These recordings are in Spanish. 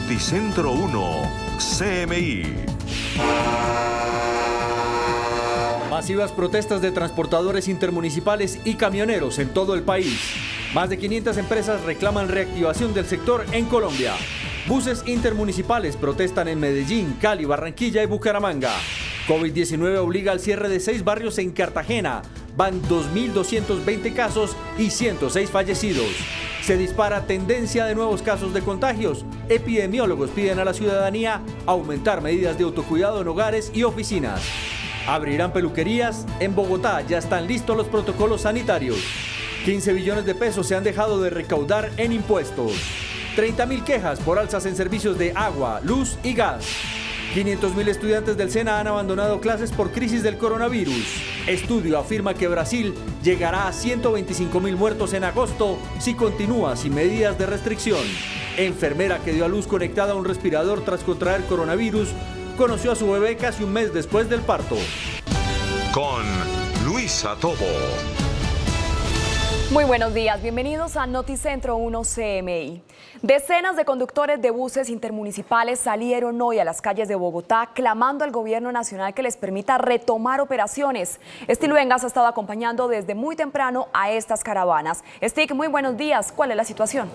Noticentro 1, CMI. Masivas protestas de transportadores intermunicipales y camioneros en todo el país. Más de 500 empresas reclaman reactivación del sector en Colombia. Buses intermunicipales protestan en Medellín, Cali, Barranquilla y Bucaramanga. COVID-19 obliga al cierre de 6 barrios en Cartagena. Van 2.220 casos y 106 fallecidos. Se dispara tendencia de nuevos casos de contagios. Epidemiólogos piden a la ciudadanía aumentar medidas de autocuidado en hogares y oficinas. Abrirán peluquerías. En Bogotá ya están listos los protocolos sanitarios. 15 billones de pesos se han dejado de recaudar en impuestos. 30.000 quejas por alzas en servicios de agua, luz y gas. 500.000 estudiantes del SENA han abandonado clases por crisis del coronavirus. Estudio afirma que Brasil llegará a 125.000 muertos en agosto si continúa sin medidas de restricción. Enfermera que dio a luz conectada a un respirador tras contraer coronavirus conoció a su bebé casi un mes después del parto. Con Luisa Tobo. Muy buenos días, bienvenidos a Noticentro 1 CMI. Decenas de conductores de buses intermunicipales salieron hoy a las calles de Bogotá clamando al gobierno nacional que les permita retomar operaciones. Stig Luengas ha estado acompañando desde muy temprano a estas caravanas. Stig, muy buenos días, ¿cuál es la situación?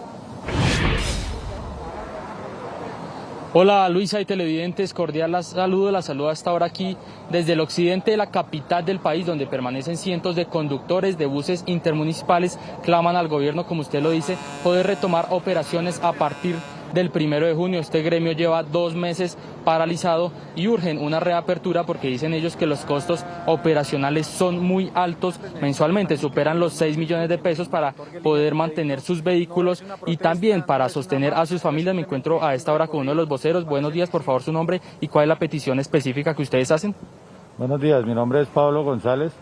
Hola Luisa y televidentes, cordial saludo, la saludo hasta ahora aquí desde el occidente de la capital del país, donde permanecen cientos de conductores de buses intermunicipales, claman al gobierno, como usted lo dice, poder retomar operaciones a partir del 1 de junio. Este gremio lleva 2 meses paralizado y urgen una reapertura porque dicen ellos que los costos operacionales son muy altos mensualmente, superan los 6 millones de pesos para poder mantener sus vehículos y también para sostener a sus familias. Me encuentro a esta hora con uno de los voceros. Buenos días, por favor, su nombre y cuál es la petición específica que ustedes hacen. Buenos días, mi nombre es Pablo González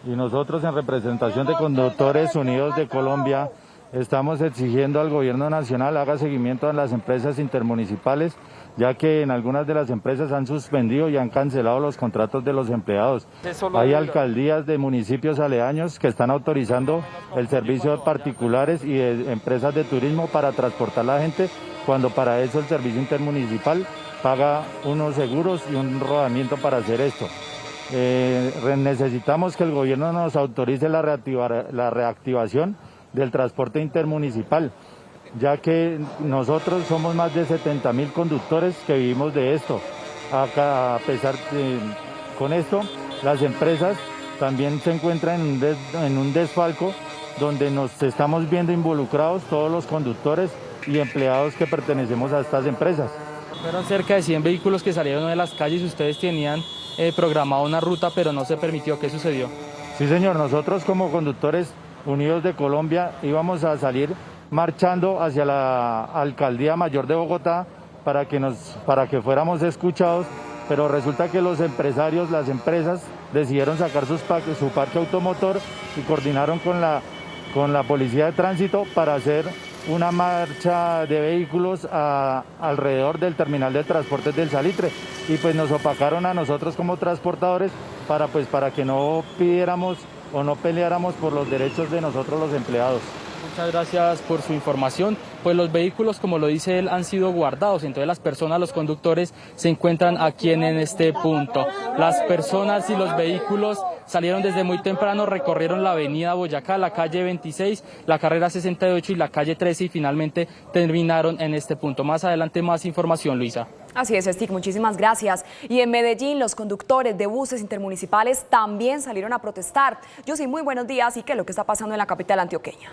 y nosotros en representación de Conductores Unidos de Colombia estamos exigiendo al gobierno nacional haga seguimiento a las empresas intermunicipales, ya que en algunas de las empresas han suspendido y han cancelado los contratos de los empleados. Hay alcaldías de municipios aledaños que están autorizando el servicio de particulares y de empresas de turismo para transportar a la gente, cuando para eso el servicio intermunicipal paga unos seguros y un rodamiento para hacer esto. Necesitamos que el gobierno nos autorice la reactivación del transporte intermunicipal, ya que nosotros somos más de 70.000 conductores que vivimos de esto. A pesar de con esto, las empresas también se encuentran en un desfalco donde nos estamos viendo involucrados todos los conductores y empleados que pertenecemos a estas empresas. Fueron cerca de 100 vehículos que salieron de las calles. Ustedes tenían programado una ruta, pero no se permitió. ¿Qué sucedió? Sí, señor, nosotros como Conductores Unidos de Colombia íbamos a salir marchando hacia la Alcaldía Mayor de Bogotá para que fuéramos escuchados, pero resulta que los empresarios, las empresas, decidieron sacar su parque automotor y coordinaron con la Policía de Tránsito para hacer una marcha de vehículos alrededor del terminal de transportes del Salitre, y pues nos opacaron a nosotros como transportadores para que no pidiéramos o no peleáramos por los derechos de nosotros los empleados. Muchas gracias por su información. Pues los vehículos, como lo dice él, han sido guardados. Entonces las personas, los conductores, se encuentran aquí en este punto. Las personas y los vehículos salieron desde muy temprano, recorrieron la avenida Boyacá, la calle 26, la carrera 68 y la calle 13 y finalmente terminaron en este punto. Más adelante más información, Luisa. Así es, Stig, muchísimas gracias. Y en Medellín, los conductores de buses intermunicipales también salieron a protestar. Yo sí, muy buenos días. ¿Y qué es lo que está pasando en la capital antioqueña?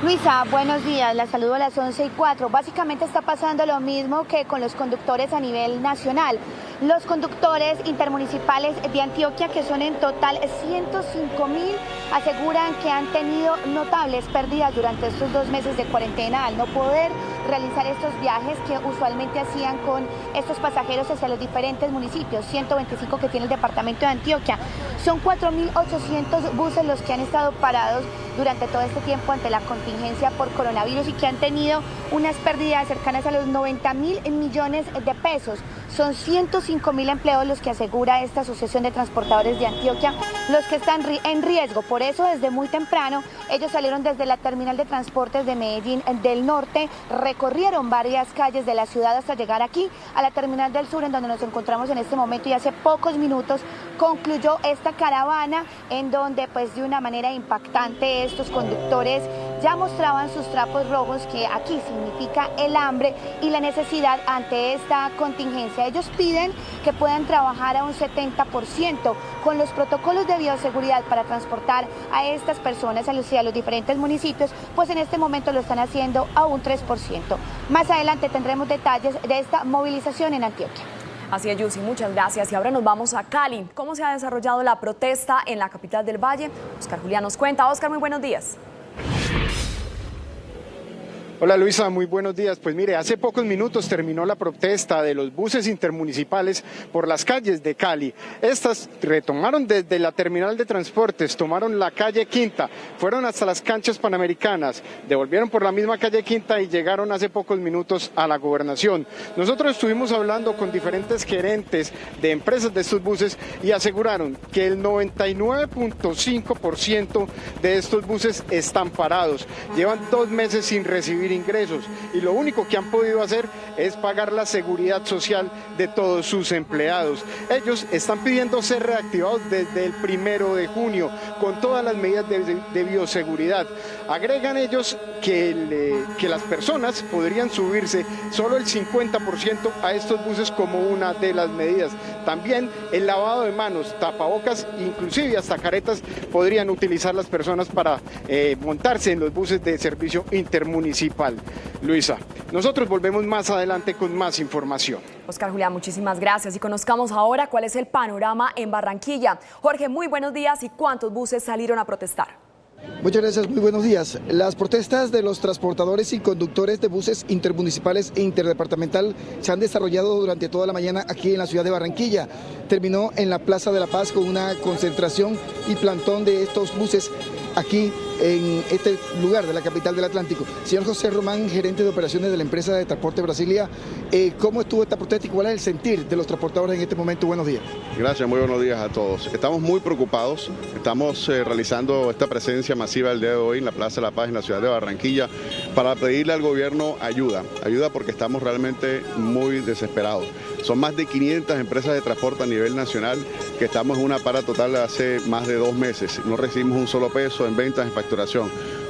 Luisa, buenos días, la saludo a las 11:04. Básicamente está pasando lo mismo que con los conductores a nivel nacional. Los conductores intermunicipales de Antioquia, que son en total 105.000, aseguran que han tenido notables pérdidas durante estos 2 meses de cuarentena al no poder realizar estos viajes que usualmente hacían con estos pasajeros hacia los diferentes municipios, 125 que tiene el departamento de Antioquia. Son 4.800 buses los que han estado parados durante todo este tiempo ante la contingencia por coronavirus y que han tenido unas pérdidas cercanas a los 90.000 millones de pesos. Son 105.000 empleos los que asegura esta Asociación de Transportadores de Antioquia, los que están en riesgo. Por eso, desde muy temprano, ellos salieron desde la terminal de transportes de Medellín del Norte, recorrieron varias calles de la ciudad hasta llegar aquí a la terminal del Sur, en donde nos encontramos en este momento, y hace pocos minutos concluyó esta caravana en donde pues de una manera impactante estos conductores ya mostraban sus trapos rojos, que aquí significa el hambre y la necesidad ante esta contingencia. Ellos piden que puedan trabajar a un 70% con los protocolos de bioseguridad para transportar a estas personas a los diferentes municipios, pues en este momento lo están haciendo a un 3%. Más adelante tendremos detalles de esta movilización en Antioquia. Así es, Yusi, muchas gracias. Y ahora nos vamos a Cali. ¿Cómo se ha desarrollado la protesta en la capital del Valle? Oscar Julián nos cuenta. Oscar, muy buenos días. Hola Luisa, muy buenos días. Pues mire, hace pocos minutos terminó la protesta de los buses intermunicipales por las calles de Cali. Estas retomaron desde la terminal de transportes, tomaron la calle Quinta, fueron hasta las canchas panamericanas, devolvieron por la misma calle Quinta y llegaron hace pocos minutos a la gobernación. Nosotros estuvimos hablando con diferentes gerentes de empresas de estos buses y aseguraron que el 99.5% de estos buses están parados. Llevan 2 meses sin recibir ingresos y lo único que han podido hacer es pagar la seguridad social de todos sus empleados. Ellos están pidiendo ser reactivados desde el 1 de junio con todas las medidas de bioseguridad. Agregan ellos que las personas podrían subirse solo el 50% a estos buses como una de las medidas. También el lavado de manos, tapabocas, inclusive hasta caretas podrían utilizar las personas para montarse en los buses de servicio intermunicipal. Luisa, nosotros volvemos más adelante con más información. Oscar Julián, muchísimas gracias. Y conozcamos ahora cuál es el panorama en Barranquilla. Jorge, muy buenos días. ¿Y cuántos buses salieron a protestar? Muchas gracias, muy buenos días. Las protestas de los transportadores y conductores de buses intermunicipales e interdepartamental se han desarrollado durante toda la mañana aquí en la ciudad de Barranquilla. Terminó en la Plaza de la Paz con una concentración y plantón de estos buses aquí en este lugar de la capital del Atlántico. Señor José Román, gerente de operaciones de la empresa de transporte Brasilia, ¿cómo estuvo esta protesta y cuál es el sentir de los transportadores en este momento? Buenos días. Gracias, muy buenos días a todos. Estamos muy preocupados, estamos realizando esta presencia masiva el día de hoy en la Plaza de la Paz en la ciudad de Barranquilla para pedirle al gobierno ayuda porque estamos realmente muy desesperados. Son más de 500 empresas de transporte a nivel nacional que estamos en una para total hace más de 2 meses. No recibimos un solo peso en ventas, en facturación.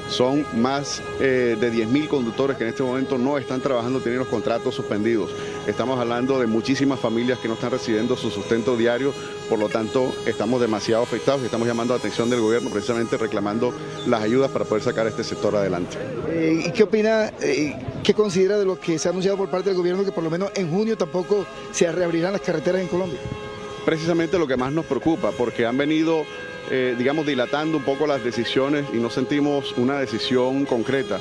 Son más de 10.000 conductores que en este momento no están trabajando, tienen los contratos suspendidos. Estamos hablando de muchísimas familias que no están recibiendo su sustento diario, por lo tanto estamos demasiado afectados y estamos llamando la atención del gobierno precisamente reclamando las ayudas para poder sacar este sector adelante. ¿Y qué opina, qué considera de lo que se ha anunciado por parte del gobierno, que por lo menos en junio tampoco se reabrirán las carreteras en Colombia? Precisamente lo que más nos preocupa, porque han venido dilatando un poco las decisiones y no sentimos una decisión concreta.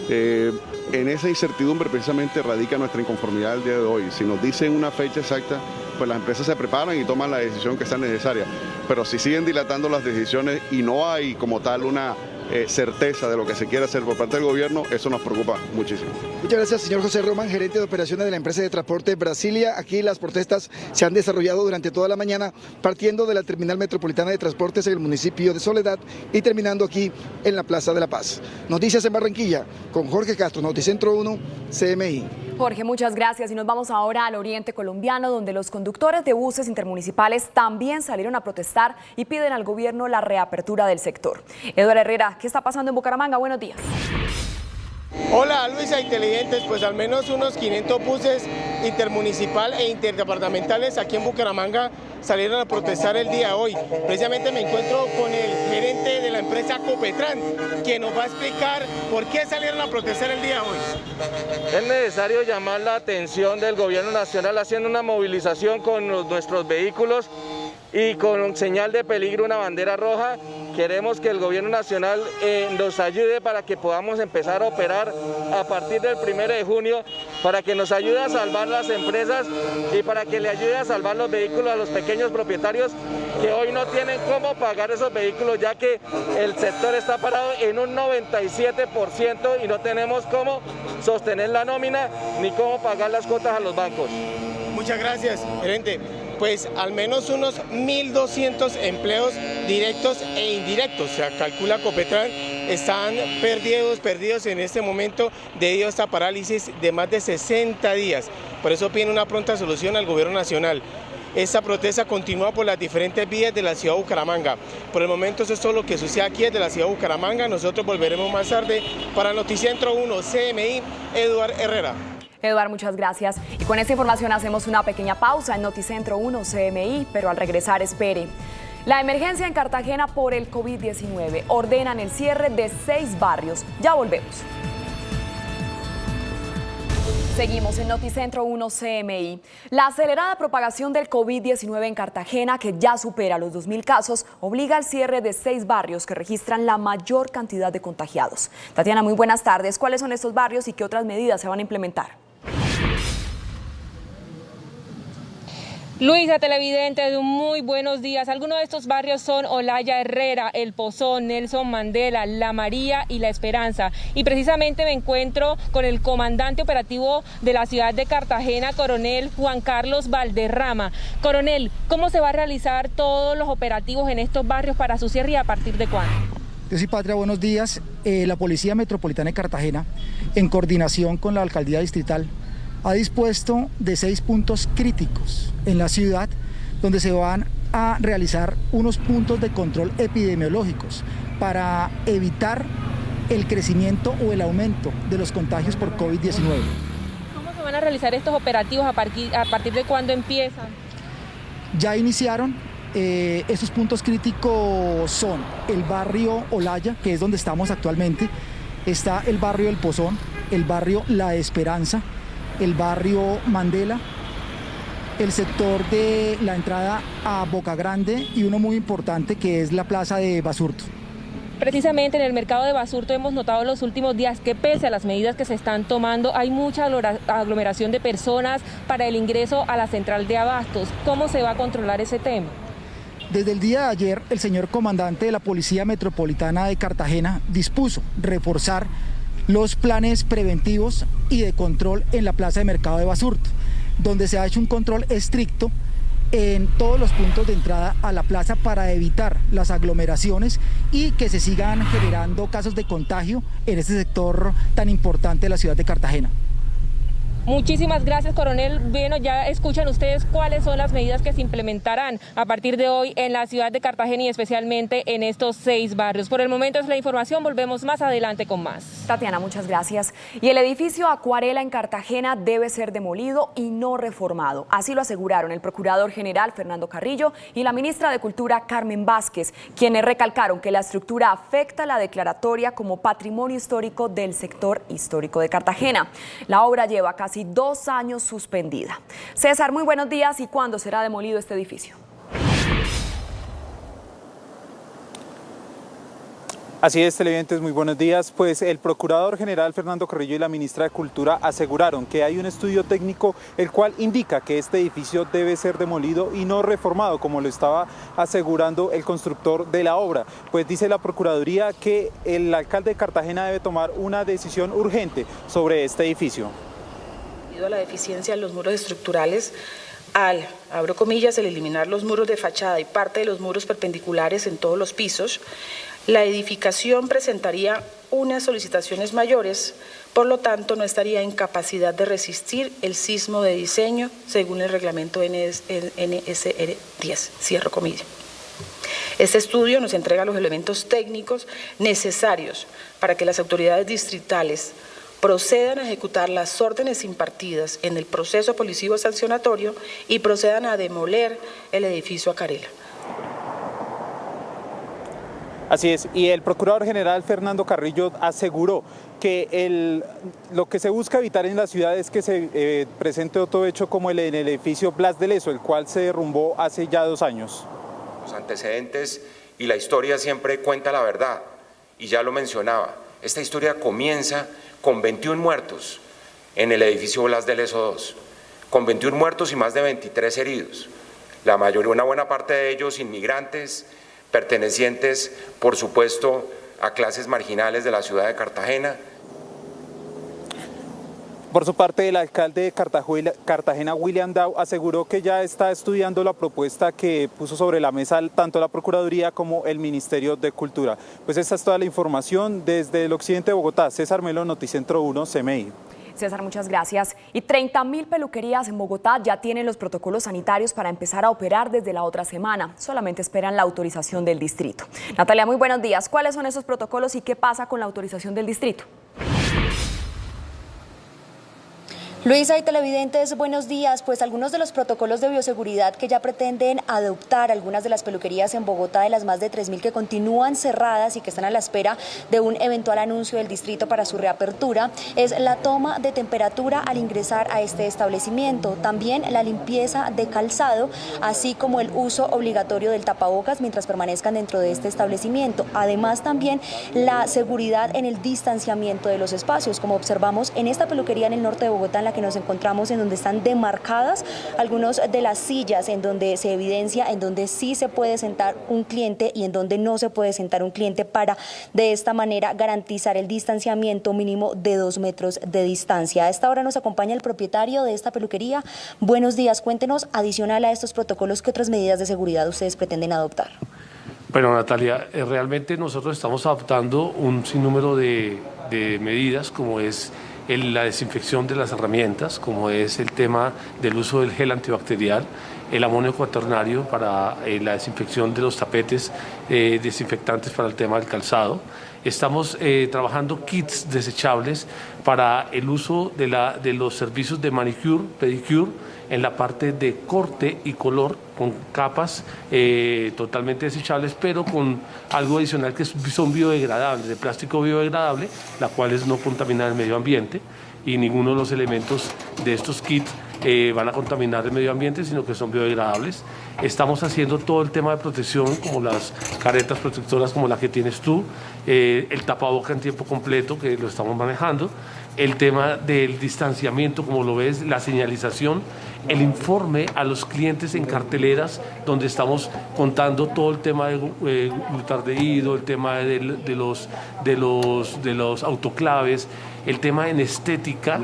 En esa incertidumbre precisamente radica nuestra inconformidad el día de hoy. Si nos dicen una fecha exacta, pues las empresas se preparan y toman la decisión que sea necesaria. Pero si siguen dilatando las decisiones y no hay como tal una certeza de lo que se quiere hacer por parte del gobierno, eso nos preocupa muchísimo. Muchas gracias, señor José Román, gerente de operaciones de la empresa de transporte Brasilia. Aquí las protestas se han desarrollado durante toda la mañana, partiendo de la terminal metropolitana de transportes en el municipio de Soledad y terminando aquí en la Plaza de la Paz. Noticias en Barranquilla, con Jorge Castro, Noticentro 1, CMI. Jorge, muchas gracias. Y nos vamos ahora al oriente colombiano, donde los conductores de buses intermunicipales también salieron a protestar y piden al gobierno la reapertura del sector. Eduardo Herrera, ¿qué está pasando en Bucaramanga? Buenos días. Hola Luisa y televidentes, pues al menos unos 500 buses intermunicipal e interdepartamentales aquí en Bucaramanga salieron a protestar el día de hoy. Precisamente me encuentro con el gerente de la empresa Copetran, que nos va a explicar por qué salieron a protestar el día de hoy. Es necesario llamar la atención del gobierno nacional haciendo una movilización con nuestros vehículos y con señal de peligro, una bandera roja. Queremos que el gobierno nacional nos ayude para que podamos empezar a operar a partir del 1 de junio, para que nos ayude a salvar las empresas y para que le ayude a salvar los vehículos a los pequeños propietarios que hoy no tienen cómo pagar esos vehículos, ya que el sector está parado en un 97% y no tenemos cómo sostener la nómina ni cómo pagar las cuotas a los bancos. Muchas gracias, gerente. Pues al menos unos 1.200 empleos directos e indirectos, se calcula Copetran, están perdidos en este momento debido a esta parálisis de más de 60 días. Por eso piden una pronta solución al gobierno nacional. Esta protesta continúa por las diferentes vías de la ciudad de Bucaramanga. Por el momento eso es todo lo que sucede aquí desde la ciudad de Bucaramanga. Nosotros volveremos más tarde para Noticentro 1 CMI, Eduard Herrera. Eduard, muchas gracias. Y con esta información hacemos una pequeña pausa en Noticentro 1 CMI, pero al regresar espere. La emergencia en Cartagena por el COVID-19 ordenan el cierre de 6 barrios. Ya volvemos. Seguimos en Noticentro 1 CMI. La acelerada propagación del COVID-19 en Cartagena, que ya supera los 2.000 casos, obliga al cierre de 6 barrios que registran la mayor cantidad de contagiados. Tatiana, muy buenas tardes. ¿Cuáles son estos barrios y qué otras medidas se van a implementar? Luisa, televidentes, muy buenos días. Algunos de estos barrios son Olaya Herrera, El Pozón, Nelson Mandela, La María y La Esperanza. Y precisamente me encuentro con el comandante operativo de la ciudad de Cartagena, coronel Juan Carlos Valderrama. Coronel, ¿cómo se va a realizar todos los operativos en estos barrios para su cierre y a partir de cuándo? Dios y Patria, buenos días. La Policía Metropolitana de Cartagena, en coordinación con la Alcaldía Distrital, ha dispuesto de 6 puntos críticos en la ciudad donde se van a realizar unos puntos de control epidemiológicos para evitar el crecimiento o el aumento de los contagios por COVID-19. ¿Cómo se van a realizar estos operativos? ¿A partir de cuándo empiezan? Ya iniciaron. Estos puntos críticos son el barrio Olaya, que es donde estamos actualmente, está el barrio El Pozón, el barrio La Esperanza, el barrio Mandela, el sector de la entrada a Boca Grande y uno muy importante que es la plaza de Basurto. Precisamente en el mercado de Basurto hemos notado en los últimos días que pese a las medidas que se están tomando hay mucha aglomeración de personas para el ingreso a la central de abastos. ¿Cómo se va a controlar ese tema? Desde el día de ayer el señor comandante de la Policía Metropolitana de Cartagena dispuso reforzar los planes preventivos y de control en la plaza de mercado de Basurto, donde se ha hecho un control estricto en todos los puntos de entrada a la plaza para evitar las aglomeraciones y que se sigan generando casos de contagio en este sector tan importante de la ciudad de Cartagena. Muchísimas gracias, coronel. Bueno, ya escuchan ustedes cuáles son las medidas que se implementarán a partir de hoy en la ciudad de Cartagena y especialmente en estos 6 barrios. Por el momento es la información, volvemos más adelante con más. Tatiana, muchas gracias. Y el edificio Acuarela en Cartagena debe ser demolido y no reformado. Así lo aseguraron el procurador general Fernando Carrillo y la ministra de Cultura Carmen Vázquez, quienes recalcaron que la estructura afecta la declaratoria como patrimonio histórico del sector histórico de Cartagena. La obra lleva casi 2 años suspendida. César, muy buenos días. ¿Y cuándo será demolido este edificio? Así es, televidentes, muy buenos días. Pues el procurador general Fernando Carrillo y la ministra de Cultura aseguraron que hay un estudio técnico el cual indica que este edificio debe ser demolido y no reformado, como lo estaba asegurando el constructor de la obra. Pues dice la Procuraduría que el alcalde de Cartagena debe tomar una decisión urgente sobre este edificio. Debido a la deficiencia en los muros estructurales, abro comillas, el eliminar los muros de fachada y parte de los muros perpendiculares en todos los pisos, la edificación presentaría unas solicitaciones mayores, por lo tanto no estaría en capacidad de resistir el sismo de diseño según el reglamento NSR 10, cierro comillas. Este estudio nos entrega los elementos técnicos necesarios para que las autoridades distritales procedan a ejecutar las órdenes impartidas en el proceso policivo sancionatorio y procedan a demoler el edificio Acuarela. Así es, y el procurador general Fernando Carrillo aseguró que lo que se busca evitar en la ciudad es que se presente otro hecho como en el edificio Blas de Lezo, el cual se derrumbó hace ya 2 años. Los antecedentes y la historia siempre cuenta la verdad, y ya lo mencionaba, esta historia comienza con 21 muertos en el edificio Blas de Lezo 2, con 21 muertos y más de 23 heridos. la mayoría, una buena parte de ellos inmigrantes, pertenecientes, por supuesto, a clases marginales de la ciudad de Cartagena. Por su parte, el alcalde de Cartagena, William Dow, aseguró que ya está estudiando la propuesta que puso sobre la mesa tanto la Procuraduría como el Ministerio de Cultura. Pues esta es toda la información desde el occidente de Bogotá. César Melo, Noticentro 1, CMI. César, muchas gracias. Y 30.000 peluquerías en Bogotá ya tienen los protocolos sanitarios para empezar a operar desde la otra semana. Solamente esperan la autorización del distrito. Natalia, muy buenos días. ¿Cuáles son esos protocolos y qué pasa con la autorización del distrito? Luisa y televidentes, buenos días. Pues algunos de los protocolos de bioseguridad que ya pretenden adoptar algunas de las peluquerías en Bogotá, de las más de 3.000 que continúan cerradas y que están a la espera de un eventual anuncio del distrito para su reapertura, es la toma de temperatura al ingresar a este establecimiento, también la limpieza de calzado, así como el uso obligatorio del tapabocas mientras permanezcan dentro de este establecimiento. Además, también la seguridad en el distanciamiento de los espacios, como observamos en esta peluquería en el norte de Bogotá, en la que nos encontramos, en donde están demarcadas algunas de las sillas, en donde se evidencia en donde sí se puede sentar un cliente y en donde no se puede sentar un cliente, para de esta manera garantizar el distanciamiento mínimo de 2 metros de distancia. A esta hora nos acompaña el propietario de esta peluquería. Buenos días, cuéntenos, adicional a estos protocolos, ¿qué otras medidas de seguridad ustedes pretenden adoptar? Bueno, Natalia, realmente nosotros estamos adoptando un sinnúmero de medidas, como es la desinfección de las herramientas, como es el tema del uso del gel antibacterial, el amonio cuaternario para la desinfección de los tapetes, desinfectantes para el tema del calzado. Estamos trabajando kits desechables para el uso de los servicios de manicure, pedicure, en la parte de corte y color, con capas totalmente desechables, pero con algo adicional que son biodegradables, de plástico biodegradable, las cuales no contaminan el medio ambiente, y ninguno de los elementos de estos kits van a contaminar el medio ambiente, sino que son biodegradables. Estamos haciendo todo el tema de protección, como las caretas protectoras como la que tienes tú, el tapaboca en tiempo completo, que lo estamos manejando, el tema del distanciamiento, como lo ves, la señalización, el informe a los clientes en carteleras, donde estamos contando todo el tema de glutardehído, el tema de los autoclaves, el tema en estética,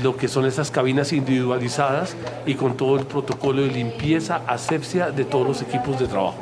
lo que son esas cabinas individualizadas, y con todo el protocolo de limpieza, asepsia de todos los equipos de trabajo.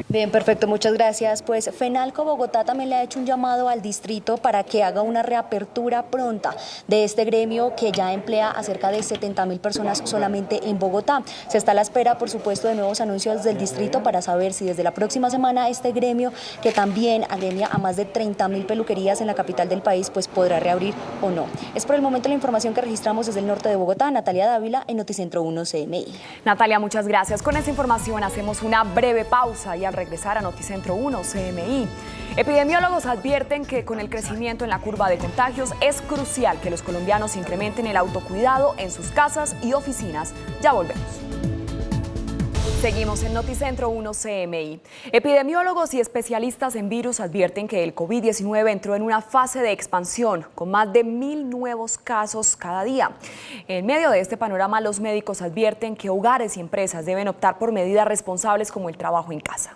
Bien, perfecto, muchas gracias. Pues FENALCO Bogotá también le ha hecho un llamado al distrito para que haga una reapertura pronta de este gremio que ya emplea a cerca de 70.000 personas solamente en Bogotá. Se está a la espera, por supuesto, de nuevos anuncios del distrito para saber si desde la próxima semana este gremio, que también agremia a más de 30.000 peluquerías en la capital del país, pues podrá reabrir o no. Es por el momento la información que registramos desde el norte de Bogotá. Natalia Dávila, en Noticentro 1 CMI. Natalia, muchas gracias. Con esta información hacemos una breve pausa y al regresar a Noticentro 1 CMI. Epidemiólogos advierten que con el crecimiento en la curva de contagios es crucial que los colombianos incrementen el autocuidado en sus casas y oficinas. Ya volvemos. Seguimos en Noticentro 1 CMI. Epidemiólogos y especialistas en virus advierten que el COVID-19 entró en una fase de expansión, con más de 1.000 nuevos casos cada día. En medio de este panorama, los médicos advierten que hogares y empresas deben optar por medidas responsables como el trabajo en casa.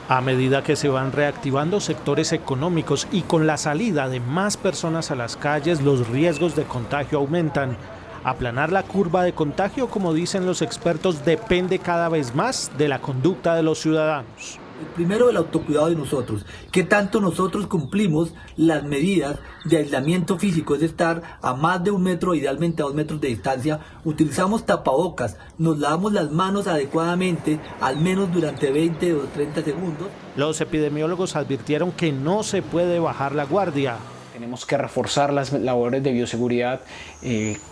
A medida que se van reactivando sectores económicos y con la salida de más personas a las calles, los riesgos de contagio aumentan. Aplanar la curva de contagio, como dicen los expertos, depende cada vez más de la conducta de los ciudadanos. Primero, el autocuidado de nosotros. ¿Qué tanto nosotros cumplimos las medidas de aislamiento físico? Es estar a más de 1 metro, idealmente a 2 metros de distancia. Utilizamos tapabocas, nos lavamos las manos adecuadamente, al menos durante 20 o 30 segundos. Los epidemiólogos advirtieron que no se puede bajar la guardia. Tenemos que reforzar las labores de bioseguridad,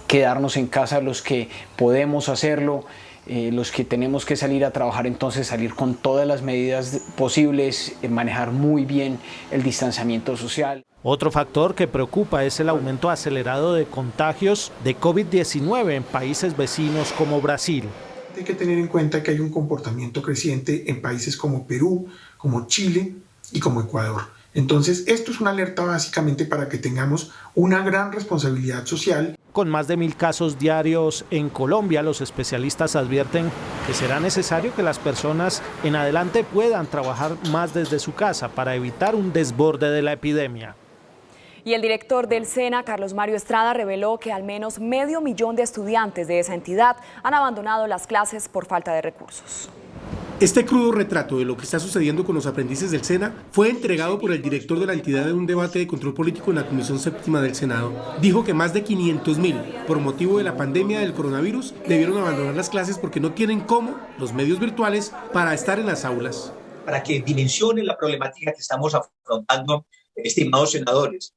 quedarnos en casa los que podemos hacerlo, los que tenemos que salir a trabajar, entonces salir con todas las medidas posibles, manejar muy bien el distanciamiento social. Otro factor que preocupa es el aumento acelerado de contagios de COVID-19 en países vecinos como Brasil. Hay que tener en cuenta que hay un comportamiento creciente en países como Perú, como Chile y como Ecuador. Entonces, esto es una alerta básicamente para que tengamos una gran responsabilidad social. Con más de 1.000 casos diarios en Colombia, los especialistas advierten que será necesario que las personas en adelante puedan trabajar más desde su casa para evitar un desborde de la epidemia. Y el director del SENA, Carlos Mario Estrada, reveló que al menos 500.000 de estudiantes de esa entidad han abandonado las clases por falta de recursos. Este crudo retrato de lo que está sucediendo con los aprendices del SENA fue entregado por el director de la entidad en un debate de control político en la Comisión Séptima del Senado. Dijo que más de 500.000, por motivo de la pandemia del coronavirus, debieron abandonar las clases porque no tienen los medios virtuales para estar en las aulas. Para que dimensionen la problemática que estamos afrontando, estimados senadores.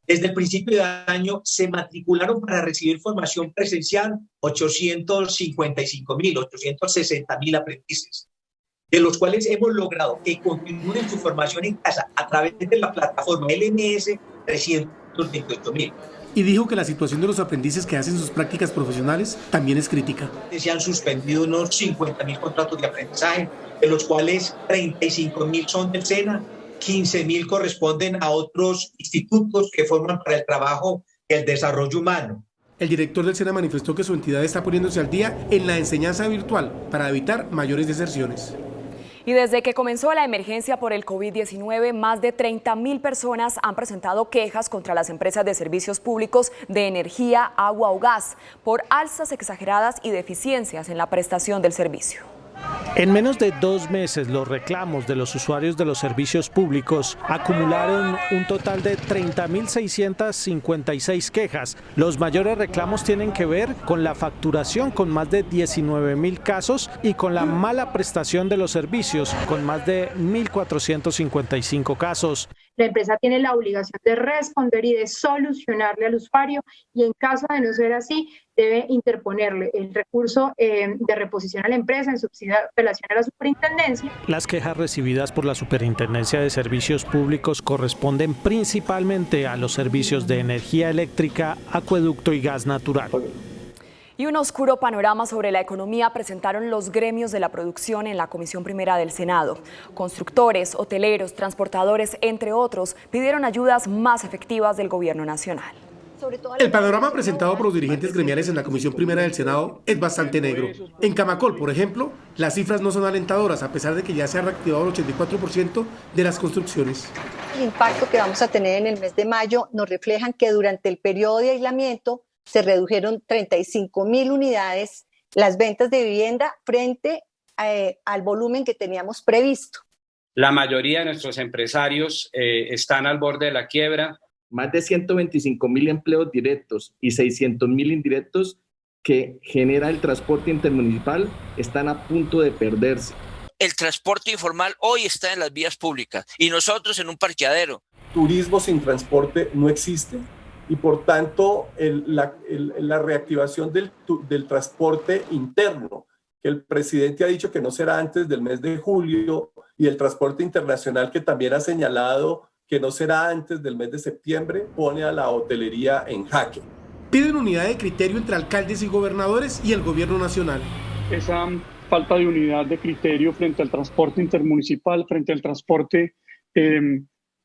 Desde el principio de año se matricularon para recibir formación presencial 855.000 aprendices, de los cuales hemos logrado que continúen su formación en casa a través de la plataforma LMS 328.000. Y dijo que la situación de los aprendices que hacen sus prácticas profesionales también es crítica. Se han suspendido unos 50.000 contratos de aprendizaje, de los cuales 35.000 son del SENA, 15.000 corresponden a otros institutos que forman para el trabajo y el desarrollo humano. El director del SENA manifestó que su entidad está poniéndose al día en la enseñanza virtual para evitar mayores deserciones. Y desde que comenzó la emergencia por el COVID-19, más de 30.000 personas han presentado quejas contra las empresas de servicios públicos de energía, agua o gas por alzas exageradas y deficiencias en la prestación del servicio. En menos de 2 meses, los reclamos de los usuarios de los servicios públicos acumularon un total de 30.656 quejas. Los mayores reclamos tienen que ver con la facturación, con más de 19.000 casos, y con la mala prestación de los servicios, con más de 1.455 casos. La empresa tiene la obligación de responder y de solucionarle al usuario, y en caso de no ser así, debe interponerle el recurso de reposición a la empresa en subsidio de apelación a la superintendencia. Las quejas recibidas por la Superintendencia de Servicios Públicos corresponden principalmente a los servicios de energía eléctrica, acueducto y gas natural. Y un oscuro panorama sobre la economía presentaron los gremios de la producción en la Comisión Primera del Senado. Constructores, hoteleros, transportadores, entre otros, pidieron ayudas más efectivas del gobierno nacional. El panorama presentado por los dirigentes gremiales en la Comisión Primera del Senado es bastante negro. En Camacol, por ejemplo, las cifras no son alentadoras, a pesar de que ya se ha reactivado el 84% de las construcciones. El impacto que vamos a tener en el mes de mayo nos reflejan que durante el periodo de aislamiento se redujeron 35.000 unidades las ventas de vivienda frente al volumen que teníamos previsto. La mayoría de nuestros empresarios están al borde de la quiebra. Más de 125.000 empleos directos y 600.000 indirectos que genera el transporte intermunicipal están a punto de perderse. El transporte informal hoy está en las vías públicas y nosotros en un parqueadero. Turismo sin transporte no existe y por tanto la reactivación del transporte interno, que el presidente ha dicho que no será antes del mes de julio, y el transporte internacional, que también ha señalado que no será antes del mes de septiembre, pone a la hotelería en jaque. Piden unidad de criterio entre alcaldes y gobernadores y el gobierno nacional. Esa falta de unidad de criterio frente al transporte intermunicipal, frente al transporte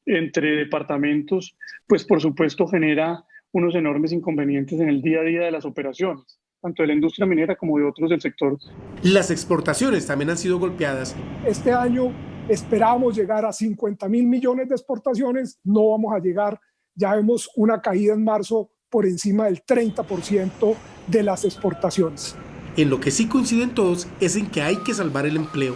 entre departamentos, pues por supuesto genera unos enormes inconvenientes en el día a día de las operaciones, tanto de la industria minera como de otros del sector. Las exportaciones también han sido golpeadas. Este año esperábamos llegar a 50.000 millones de exportaciones, no vamos a llegar, ya vemos una caída en marzo por encima del 30% de las exportaciones. En lo que sí coinciden todos es en que hay que salvar el empleo.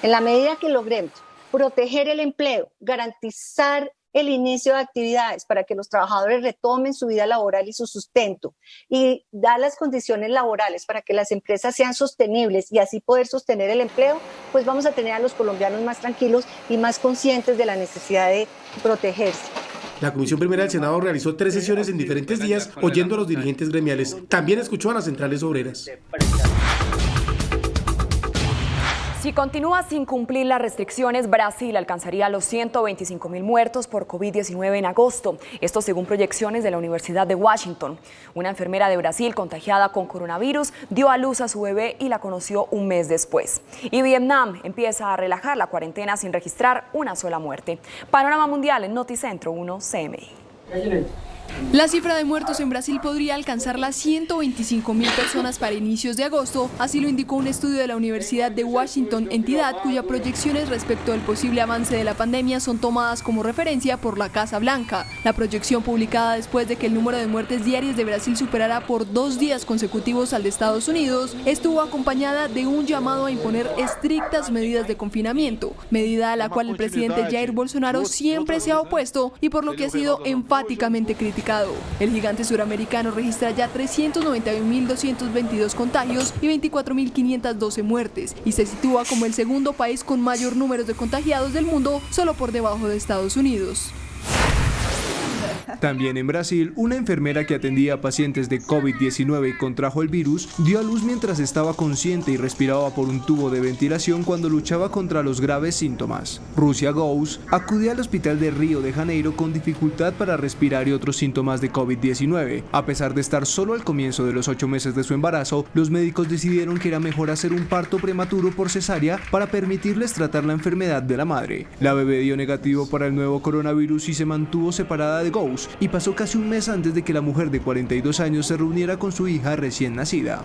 En la medida que logremos proteger el empleo, garantizar el inicio de actividades para que los trabajadores retomen su vida laboral y su sustento, y dar las condiciones laborales para que las empresas sean sostenibles y así poder sostener el empleo, pues vamos a tener a los colombianos más tranquilos y más conscientes de la necesidad de protegerse. La Comisión Primera del Senado realizó 3 sesiones en diferentes días oyendo a los dirigentes gremiales. También escuchó a las centrales obreras. Si continúa sin cumplir las restricciones, Brasil alcanzaría los 125.000 muertos por COVID-19 en agosto. Esto según proyecciones de la Universidad de Washington. Una enfermera de Brasil contagiada con coronavirus dio a luz a su bebé y la conoció un mes después. Y Vietnam empieza a relajar la cuarentena sin registrar una sola muerte. Panorama mundial en Noticentro 1 CMI. La cifra de muertos en Brasil podría alcanzar las 125.000 personas para inicios de agosto, así lo indicó un estudio de la Universidad de Washington, entidad cuyas proyecciones respecto al posible avance de la pandemia son tomadas como referencia por la Casa Blanca. La proyección publicada después de que el número de muertes diarias de Brasil superara por 2 días consecutivos al de Estados Unidos, estuvo acompañada de un llamado a imponer estrictas medidas de confinamiento, medida a la cual el presidente Jair Bolsonaro siempre se ha opuesto y por lo que ha sido enfáticamente criticado. El gigante suramericano registra ya 391.222 contagios y 24.512 muertes y se sitúa como el segundo país con mayor número de contagiados del mundo, solo por debajo de Estados Unidos. También en Brasil, una enfermera que atendía a pacientes de COVID-19 y contrajo el virus, dio a luz mientras estaba consciente y respiraba por un tubo de ventilación cuando luchaba contra los graves síntomas. Rusia Gous acudió al hospital de Río de Janeiro con dificultad para respirar y otros síntomas de COVID-19. A pesar de estar solo al comienzo de los 8 meses de su embarazo, los médicos decidieron que era mejor hacer un parto prematuro por cesárea para permitirles tratar la enfermedad de la madre. La bebé dio negativo para el nuevo coronavirus y se mantuvo separada de Gous, y pasó casi un mes antes de que la mujer de 42 años se reuniera con su hija recién nacida.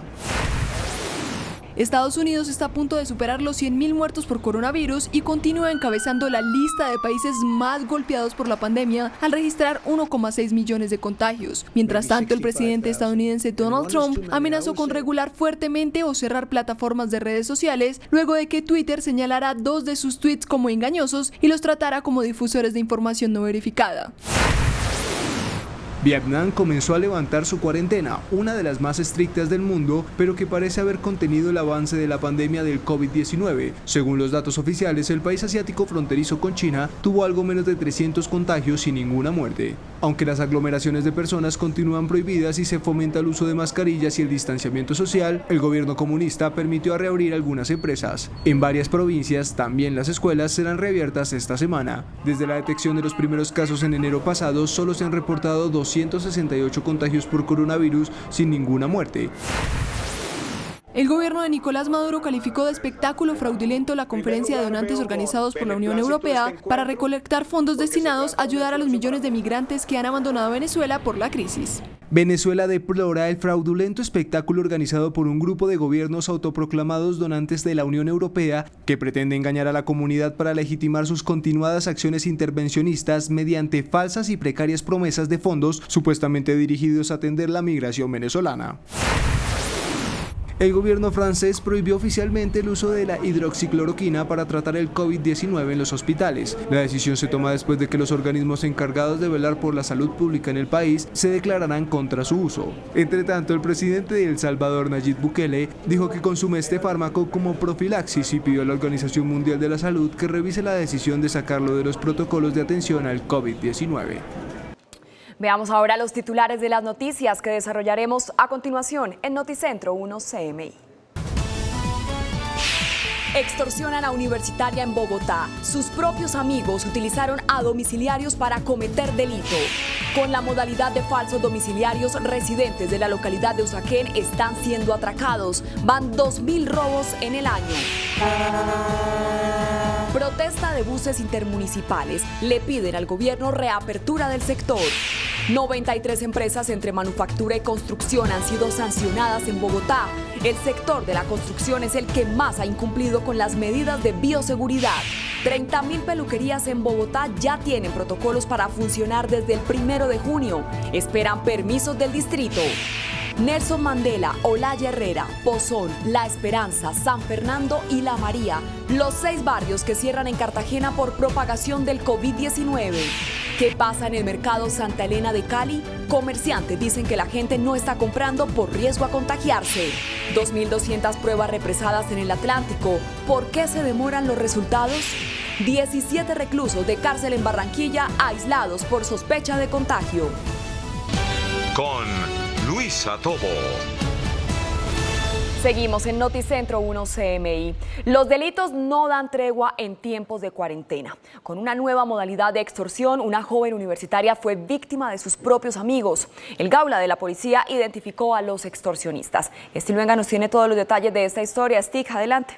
Estados Unidos está a punto de superar los 100.000 muertos por coronavirus y continúa encabezando la lista de países más golpeados por la pandemia al registrar 1,6 millones de contagios. Mientras tanto, el presidente estadounidense Donald Trump amenazó con regular fuertemente o cerrar plataformas de redes sociales luego de que Twitter señalara 2 de sus tweets como engañosos y los tratara como difusores de información no verificada. Vietnam comenzó a levantar su cuarentena, una de las más estrictas del mundo, pero que parece haber contenido el avance de la pandemia del COVID-19. Según los datos oficiales, el país asiático fronterizo con China tuvo algo menos de 300 contagios y ninguna muerte. Aunque las aglomeraciones de personas continúan prohibidas y se fomenta el uso de mascarillas y el distanciamiento social, el gobierno comunista permitió reabrir algunas empresas. En varias provincias, también las escuelas serán reabiertas esta semana. Desde la detección de los primeros casos en enero pasado, solo se han reportado 268 contagios por coronavirus sin ninguna muerte. El gobierno de Nicolás Maduro calificó de espectáculo fraudulento la conferencia de donantes organizados por la Unión Europea para recolectar fondos destinados a ayudar a los millones de migrantes que han abandonado Venezuela por la crisis. Venezuela deplora el fraudulento espectáculo organizado por un grupo de gobiernos autoproclamados donantes de la Unión Europea que pretende engañar a la comunidad para legitimar sus continuadas acciones intervencionistas mediante falsas y precarias promesas de fondos supuestamente dirigidos a atender la migración venezolana. El gobierno francés prohibió oficialmente el uso de la hidroxicloroquina para tratar el COVID-19 en los hospitales. La decisión se toma después de que los organismos encargados de velar por la salud pública en el país se declararán contra su uso. Entre tanto, el presidente de El Salvador, Nayib Bukele, dijo que consume este fármaco como profilaxis y pidió a la Organización Mundial de la Salud que revise la decisión de sacarlo de los protocolos de atención al COVID-19. Veamos ahora los titulares de las noticias que desarrollaremos a continuación en Noticentro 1 CMI. Extorsionan a universitaria en Bogotá. Sus propios amigos utilizaron a domiciliarios para cometer delito. Con la modalidad de falsos domiciliarios, residentes de la localidad de Usaquén están siendo atracados. Van 2.000 robos en el año. Protesta de buses intermunicipales. Le piden al gobierno reapertura del sector. 93 empresas entre manufactura y construcción han sido sancionadas en Bogotá. El sector de la construcción es el que más ha incumplido con las medidas de bioseguridad. 30.000 peluquerías en Bogotá ya tienen protocolos para funcionar desde el 1 de junio. Esperan permisos del distrito. Nelson Mandela, Olaya Herrera, Pozón, La Esperanza, San Fernando y La María, los 6 barrios que cierran en Cartagena por propagación del COVID-19. ¿Qué pasa en el mercado Santa Elena de Cali? Comerciantes dicen que la gente no está comprando por riesgo a contagiarse. 2.200 pruebas represadas en el Atlántico. ¿Por qué se demoran los resultados? 17 reclusos de cárcel en Barranquilla aislados por sospecha de contagio. Con Luisa Tobo. Seguimos en Noticentro 1 CMI. Los delitos no dan tregua en tiempos de cuarentena. Con una nueva modalidad de extorsión, una joven universitaria fue víctima de sus propios amigos. El Gaula de la policía identificó a los extorsionistas. Estil Venga nos tiene todos los detalles de esta historia. Stig, adelante.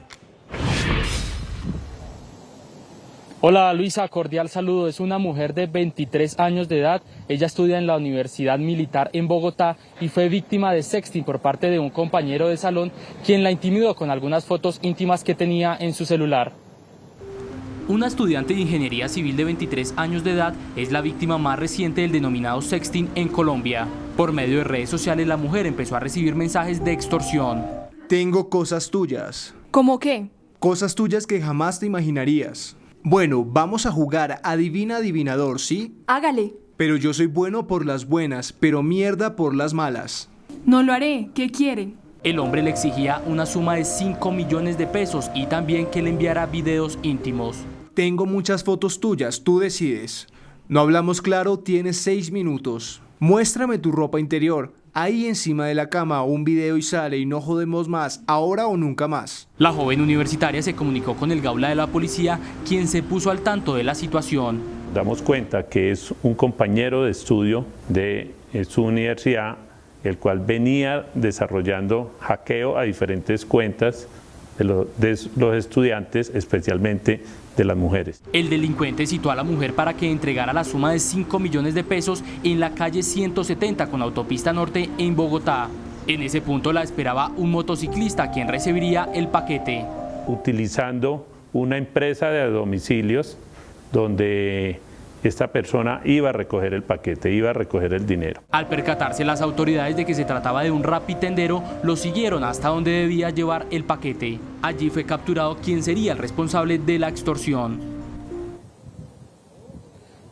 Hola Luisa, cordial saludo. Es una mujer de 23 años de edad. Ella estudia en la Universidad Militar en Bogotá y fue víctima de sexting por parte de un compañero de salón, quien la intimidó con algunas fotos íntimas que tenía en su celular. Una estudiante de Ingeniería Civil de 23 años de edad es la víctima más reciente del denominado sexting en Colombia. Por medio de redes sociales, la mujer empezó a recibir mensajes de extorsión. Tengo cosas tuyas. ¿Cómo qué? Cosas tuyas que jamás te imaginarías. Bueno, vamos a jugar adivina adivinador, ¿sí? Hágale. Pero yo soy bueno por las buenas, pero mierda por las malas. No lo haré. ¿Qué quiere? El hombre le exigía una suma de 5 millones de pesos y también que le enviara videos íntimos. Tengo muchas fotos tuyas, tú decides. No hablamos claro, tienes 6 minutos. Muéstrame tu ropa interior. Ahí encima de la cama un video y sale y no jodemos más, ahora o nunca más. La joven universitaria se comunicó con el Gaula de la policía, quien se puso al tanto de la situación. Damos cuenta que es un compañero de estudio de su universidad, el cual venía desarrollando hackeo a diferentes cuentas de los estudiantes, especialmente de las mujeres. El delincuente citó a la mujer para que entregara la suma de 5 millones de pesos en la calle 170 con Autopista Norte en Bogotá. En ese punto la esperaba un motociclista quien recibiría el paquete. Utilizando una empresa de domicilios donde esta persona iba a recoger el paquete, iba a recoger el dinero. Al percatarse las autoridades de que se trataba de un rapitendero, lo siguieron hasta donde debía llevar el paquete. Allí fue capturado quien sería el responsable de la extorsión.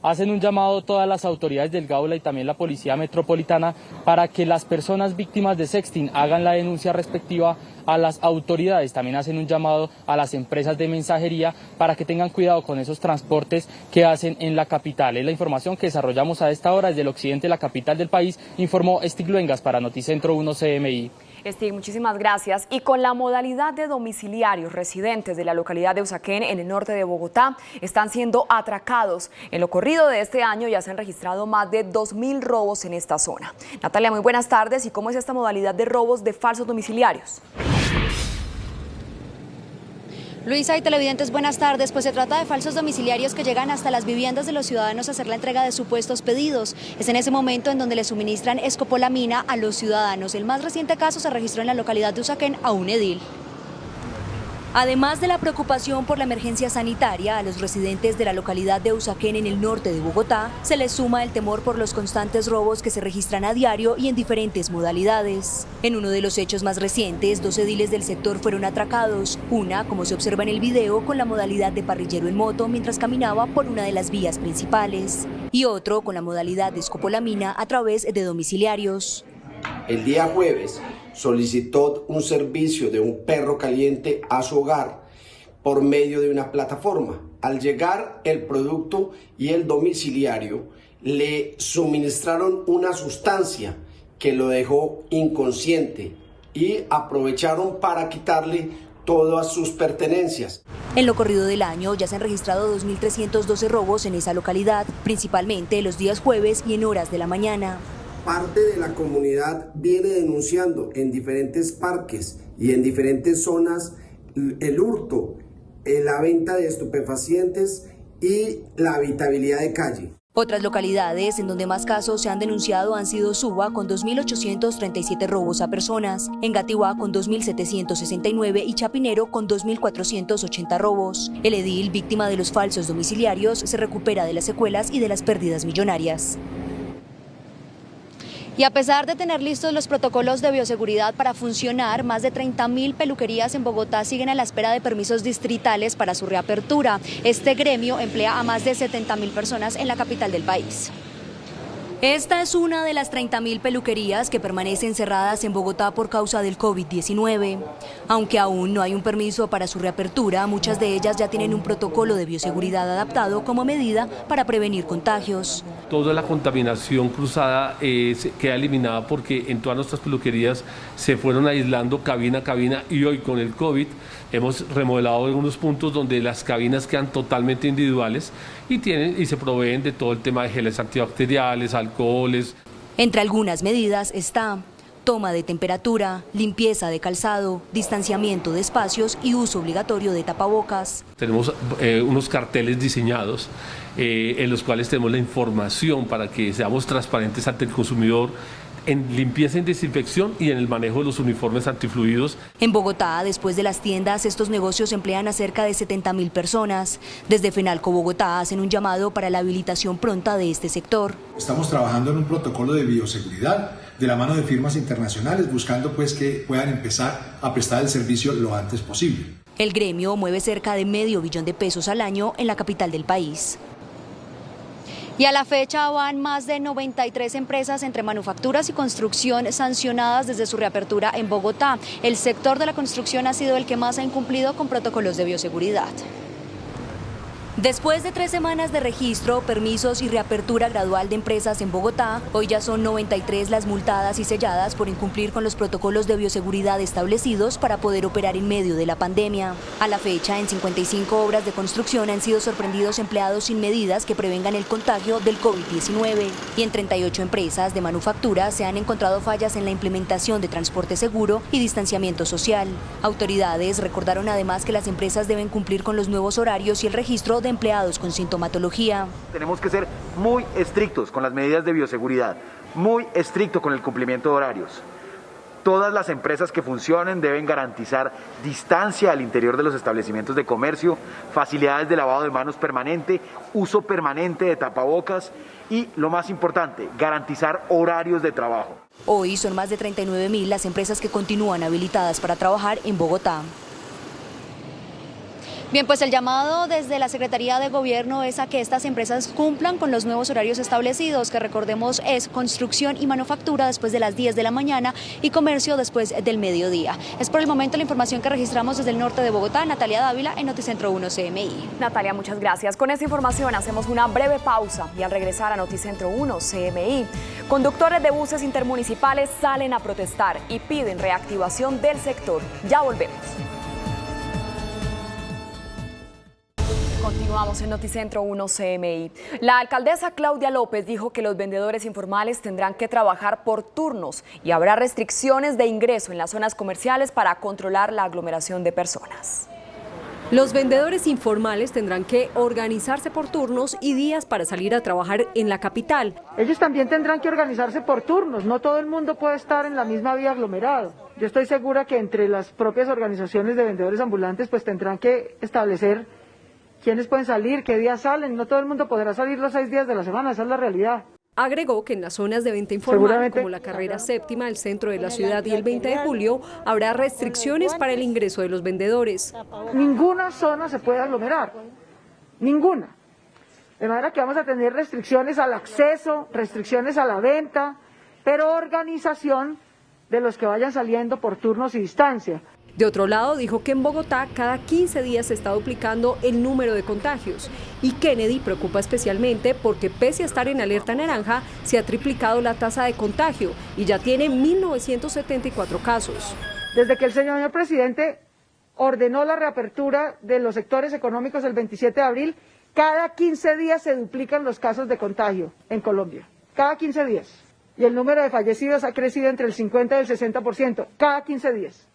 Hacen un llamado todas las autoridades del Gaula y también la Policía Metropolitana para que las personas víctimas de sexting hagan la denuncia respectiva a las autoridades. También hacen un llamado a las empresas de mensajería para que tengan cuidado con esos transportes que hacen en la capital. Es la información que desarrollamos a esta hora desde el occidente de la capital del país, informó Stig Luengas para Noticentro 1 CMI. Stig, muchísimas gracias. Y con la modalidad de domiciliarios, residentes de la localidad de Usaquén, en el norte de Bogotá, están siendo atracados. En lo corrido de este año ya se han registrado más de 2.000 robos en esta zona. Natalia, muy buenas tardes. ¿Y cómo es esta modalidad de robos de falsos domiciliarios? Luisa y televidentes, buenas tardes. Pues se trata de falsos domiciliarios que llegan hasta las viviendas de los ciudadanos a hacer la entrega de supuestos pedidos. Es en ese momento en donde le suministran escopolamina a los ciudadanos. El más reciente caso se registró en la localidad de Usaquén a un edil. Además de la preocupación por la emergencia sanitaria, a los residentes de la localidad de Usaquén en el norte de Bogotá se les suma el temor por los constantes robos que se registran a diario y en diferentes modalidades. En uno de los hechos más recientes, 2 ediles del sector fueron atracados, una, como se observa en el video, con la modalidad de parrillero en moto mientras caminaba por una de las vías principales, y otro con la modalidad de escopolamina a través de domiciliarios. El día jueves solicitó un servicio de un perro caliente a su hogar por medio de una plataforma. Al llegar el producto y el domiciliario le suministraron una sustancia que lo dejó inconsciente y aprovecharon para quitarle todas sus pertenencias. En lo corrido del año ya se han registrado 2.312 robos en esa localidad, principalmente los días jueves y en horas de la mañana. Parte de la comunidad viene denunciando en diferentes parques y en diferentes zonas el hurto, la venta de estupefacientes y la habitabilidad de calle. Otras localidades en donde más casos se han denunciado han sido Suba con 2.837 robos a personas, Engativá con 2.769 y Chapinero con 2.480 robos. El edil, víctima de los falsos domiciliarios, se recupera de las secuelas y de las pérdidas millonarias. Y a pesar de tener listos los protocolos de bioseguridad para funcionar, más de 30.000 peluquerías en Bogotá siguen a la espera de permisos distritales para su reapertura. Este gremio emplea a más de 70.000 personas en la capital del país. Esta es una de las 30.000 peluquerías que permanecen cerradas en Bogotá por causa del COVID-19. Aunque aún no hay un permiso para su reapertura, muchas de ellas ya tienen un protocolo de bioseguridad adaptado como medida para prevenir contagios. Toda la contaminación cruzada queda eliminada porque en todas nuestras peluquerías se fueron aislando cabina a cabina y hoy con el COVID hemos remodelado algunos puntos donde las cabinas quedan totalmente individuales y se proveen de todo el tema de geles antibacteriales, alcoholes. Entre algunas medidas está toma de temperatura, limpieza de calzado, distanciamiento de espacios y uso obligatorio de tapabocas. Tenemos unos carteles diseñados en los cuales tenemos la información para que seamos transparentes ante el consumidor en limpieza y desinfección y en el manejo de los uniformes antifluidos. En Bogotá, después de las tiendas, estos negocios emplean a cerca de 70.000 personas. Desde FENALCO Bogotá hacen un llamado para la habilitación pronta de este sector. Estamos trabajando en un protocolo de bioseguridad de la mano de firmas internacionales, buscando pues que puedan empezar a prestar el servicio lo antes posible. El gremio mueve cerca de $500 millones al año en la capital del país. Y a la fecha van más de 93 empresas entre manufacturas y construcción sancionadas desde su reapertura en Bogotá. El sector de la construcción ha sido el que más ha incumplido con protocolos de bioseguridad. Después de 3 semanas de registro, permisos y reapertura gradual de empresas en Bogotá, hoy ya son 93 las multadas y selladas por incumplir con los protocolos de bioseguridad establecidos para poder operar en medio de la pandemia. A la fecha, en 55 obras de construcción han sido sorprendidos empleados sin medidas que prevengan el contagio del COVID-19. Y en 38 empresas de manufactura se han encontrado fallas en la implementación de transporte seguro y distanciamiento social. Autoridades recordaron además que las empresas deben cumplir con los nuevos horarios y el registro de empleados con sintomatología. Tenemos que ser muy estrictos con las medidas de bioseguridad, muy estrictos con el cumplimiento de horarios. Todas las empresas que funcionen deben garantizar distancia al interior de los establecimientos de comercio, facilidades de lavado de manos permanente, uso permanente de tapabocas y, lo más importante, garantizar horarios de trabajo. Hoy son más de 39.000 las empresas que continúan habilitadas para trabajar en Bogotá. Bien, pues el llamado desde la Secretaría de Gobierno es a que estas empresas cumplan con los nuevos horarios establecidos, que recordemos es construcción y manufactura después de las 10 de la mañana y comercio después del mediodía. Es por el momento la información que registramos desde el norte de Bogotá. Natalia Dávila en Noticentro 1 CMI. Natalia, muchas gracias. Con esta información hacemos una breve pausa y al regresar a Noticentro 1 CMI, conductores de buses intermunicipales salen a protestar y piden reactivación del sector. Ya volvemos. Continuamos en Noticentro 1 CMI. La alcaldesa Claudia López dijo que los vendedores informales tendrán que trabajar por turnos y habrá restricciones de ingreso en las zonas comerciales para controlar la aglomeración de personas. Los vendedores informales tendrán que organizarse por turnos y días para salir a trabajar en la capital. Ellos también tendrán que organizarse por turnos, no todo el mundo puede estar en la misma vía aglomerado. Yo estoy segura que entre las propias organizaciones de vendedores ambulantes pues tendrán que establecer quiénes pueden salir, qué días salen. No todo el mundo podrá salir los 6 días de la semana, esa es la realidad. Agregó que en las zonas de venta informal, como la carrera séptima, el centro de la ciudad y el 20 de julio, habrá restricciones para el ingreso de los vendedores. Ninguna zona se puede aglomerar, ninguna. De manera que vamos a tener restricciones al acceso, restricciones a la venta, pero organización de los que vayan saliendo por turnos y distancia. De otro lado, dijo que en Bogotá cada 15 días se está duplicando el número de contagios. Y Kennedy preocupa especialmente porque pese a estar en alerta naranja, se ha triplicado la tasa de contagio y ya tiene 1.974 casos. Desde que el señor presidente ordenó la reapertura de los sectores económicos el 27 de abril, cada 15 días se duplican los casos de contagio en Colombia. Cada 15 días. Y el número de fallecidos ha crecido entre el 50 y el 60%, cada 15 días.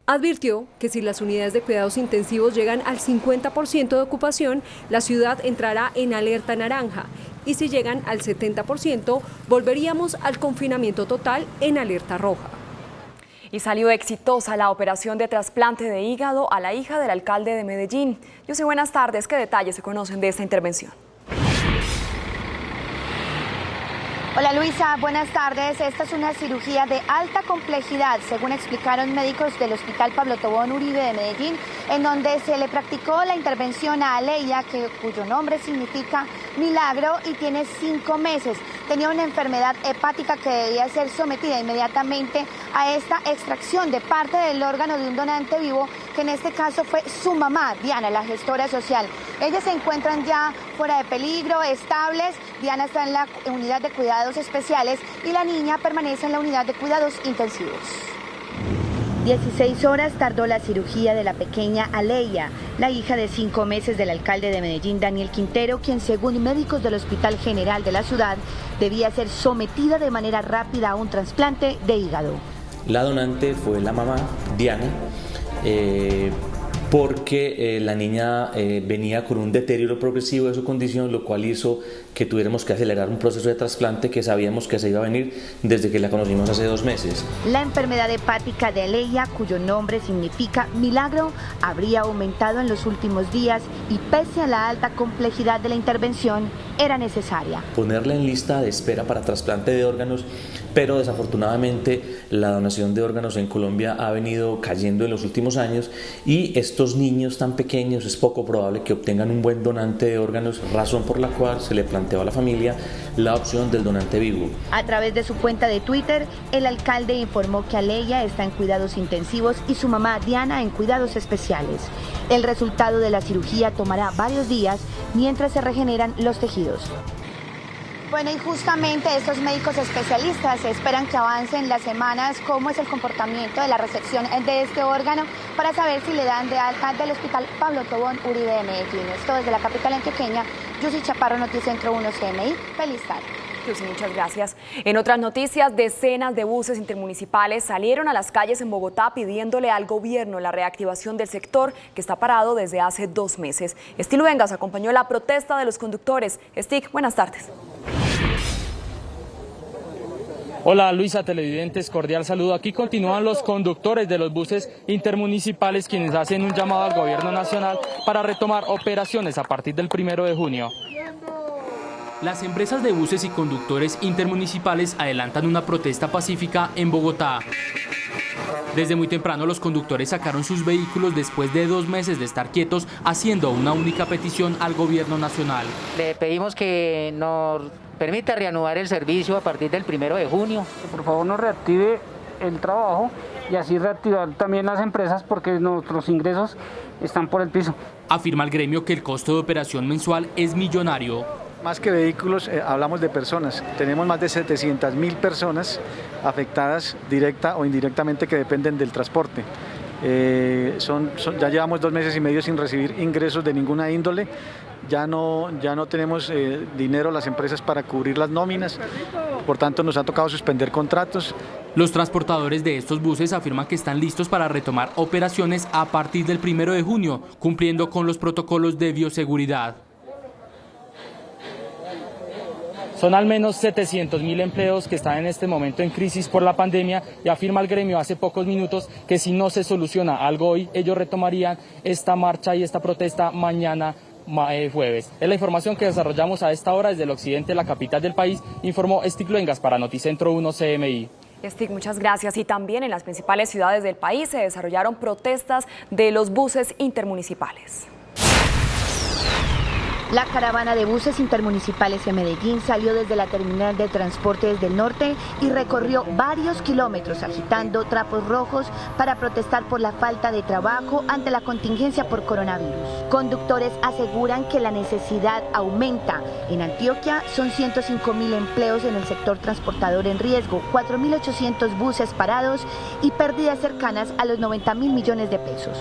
Advirtió que si las unidades de cuidados intensivos llegan al 50% de ocupación, la ciudad entrará en alerta naranja y si llegan al 70%, volveríamos al confinamiento total en alerta roja. Y salió exitosa la operación de trasplante de hígado a la hija del alcalde de Medellín. Yo soy buenas tardes, ¿qué detalles se conocen de esta intervención? Hola Luisa, buenas tardes. Esta es una cirugía de alta complejidad, según explicaron médicos del Hospital Pablo Tobón Uribe de Medellín, en donde se le practicó la intervención a Aleya, cuyo nombre significa milagro, y tiene 5 meses. Tenía una enfermedad hepática que debía ser sometida inmediatamente a esta extracción de parte del órgano de un donante vivo, que en este caso fue su mamá, Diana, la gestora social. Ellas se encuentran ya fuera de peligro, estables. Diana está en la unidad de cuidados especiales y la niña permanece en la unidad de cuidados intensivos. 16 horas tardó la cirugía de la pequeña Aleya, la hija de 5 meses del alcalde de Medellín, Daniel Quintero, quien según médicos del Hospital General de la ciudad debía ser sometida de manera rápida a un trasplante de hígado. La donante fue la mamá, Diana, porque la niña venía con un deterioro progresivo de su condición, lo cual hizo que tuviéramos que acelerar un proceso de trasplante que sabíamos que se iba a venir desde que la conocimos hace 2 meses. La enfermedad hepática de Aleya, cuyo nombre significa milagro, habría aumentado en los últimos días y pese a la alta complejidad de la intervención, era necesaria. Ponerla en lista de espera para trasplante de órganos, pero desafortunadamente la donación de órganos en Colombia ha venido cayendo en los últimos años y estos niños tan pequeños es poco probable que obtengan un buen donante de órganos, razón por la cual se le planteó a la familia la opción del donante vivo. A través de su cuenta de Twitter, el alcalde informó que Aleya está en cuidados intensivos y su mamá Diana en cuidados especiales. El resultado de la cirugía tomará varios días mientras se regeneran los tejidos. Bueno, y justamente estos médicos especialistas esperan que avancen las semanas cómo es el comportamiento de la recepción de este órgano para saber si le dan de alta del Hospital Pablo Tobón Uribe de Medellín. Esto desde la capital antioqueña, Yusi Chaparro, Noticentro 1 CMI. Feliz tarde. Yusi, muchas gracias. En otras noticias, decenas de buses intermunicipales salieron a las calles en Bogotá pidiéndole al gobierno la reactivación del sector que está parado desde hace 2 meses. Estil Vengas acompañó la protesta de los conductores. Stig, buenas tardes. Hola Luisa, televidentes, cordial saludo. Aquí continúan los conductores de los buses intermunicipales quienes hacen un llamado al gobierno nacional para retomar operaciones a partir del 1 de junio. Las empresas de buses y conductores intermunicipales adelantan una protesta pacífica en Bogotá. Desde muy temprano los conductores sacaron sus vehículos después de 2 meses de estar quietos, haciendo una única petición al gobierno nacional. Le pedimos que nos permita reanudar el servicio a partir del 1 de junio. Que por favor nos reactive el trabajo y así reactivar también las empresas porque nuestros ingresos están por el piso. Afirma el gremio que el costo de operación mensual es millonario. Más que vehículos, hablamos de personas. Tenemos más de 700.000 personas afectadas directa o indirectamente que dependen del transporte. Ya llevamos 2 meses y medio sin recibir ingresos de ninguna índole. Ya no tenemos dinero las empresas para cubrir las nóminas. Por tanto, nos ha tocado suspender contratos. Los transportadores de estos buses afirman que están listos para retomar operaciones a partir del 1 de junio, cumpliendo con los protocolos de bioseguridad. Son al menos 700.000 empleos que están en este momento en crisis por la pandemia y afirma el gremio hace pocos minutos que si no se soluciona algo hoy, ellos retomarían esta marcha y esta protesta mañana jueves. Es la información que desarrollamos a esta hora desde el occidente de la capital del país, informó Stig Vengas para Noticentro 1 CMI. Stig, muchas gracias. Y también en las principales ciudades del país se desarrollaron protestas de los buses intermunicipales. La caravana de buses intermunicipales en Medellín salió desde la terminal de transportes del norte y recorrió varios kilómetros agitando trapos rojos para protestar por la falta de trabajo ante la contingencia por coronavirus. Conductores aseguran que la necesidad aumenta. En Antioquia son 105.000 empleos en el sector transportador en riesgo, 4.800 buses parados y pérdidas cercanas a los 90.000 millones de pesos.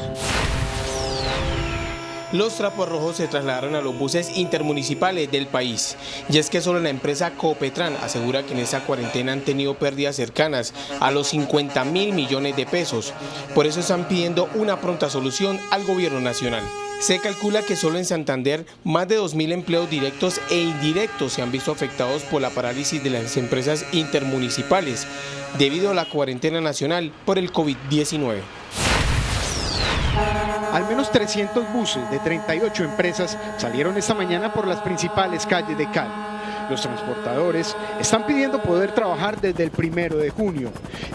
Los trapos rojos se trasladaron a los buses intermunicipales del país. Y es que solo la empresa Copetran asegura que en esta cuarentena han tenido pérdidas cercanas a los 50.000 millones de pesos. Por eso están pidiendo una pronta solución al gobierno nacional. Se calcula que solo en Santander más de 2.000 empleos directos e indirectos se han visto afectados por la parálisis de las empresas intermunicipales debido a la cuarentena nacional por el COVID-19. Al menos 300 buses de 38 empresas salieron esta mañana por las principales calles de Cali. Los transportadores están pidiendo poder trabajar desde el 1 de junio.